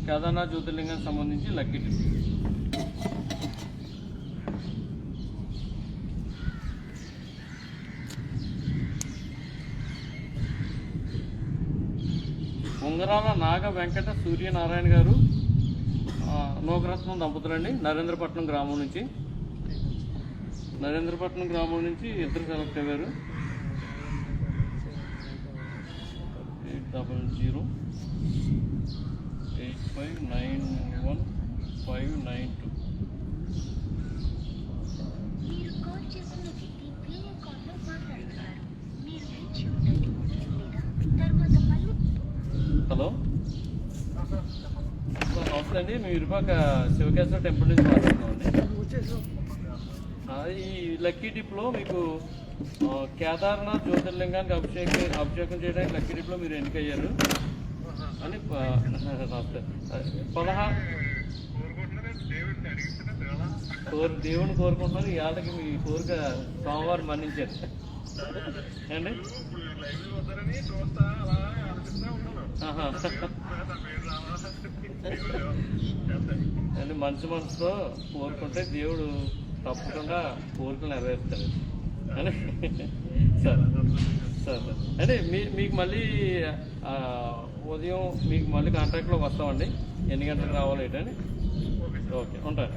కేదార్నాథ్ జ్యోతిర్లింగానికి సంబంధించి lucky tip. ఉంగరాల నాగ వెంకట సూర్యనారాయణ గారు నూకరత్నం దంపతులండి, నరేంద్రపట్నం గ్రామం నుంచి. ఇద్దరు సెలెక్ట్ అయ్యారు. 8008591592. హలో నమస్తే అండి, మేము ఇరుపాక శివకేశ్వర టెంపుల్ నుంచి మాట్లాడుతున్నామండి. ఈ లక్కీ టిప్లో మీకు కేదార్నాథ్ జ్యోతిర్లింగానికి అభిషేకం చేయడానికి లక్కీ టిప్లో మీరు ఎన్నికయ్యారు అని దేవుని కోరుకుంటున్నారు. ఈ ఆటకి మీ కోరిక సోమవారం మన్నించారు అండి. అంటే మనసుతో కోరుకుంటే దేవుడు తప్పకుండా కోరికలు నెరవేరుస్తారు అని. సరే అంటే మీకు మళ్ళీ ఉదయం మీకు మళ్ళీ కాంటాక్ట్లోకి వస్తామండి. ఎన్ని గంటలకు రావాలి ఏంటని. ఓకే, ఉంటాను.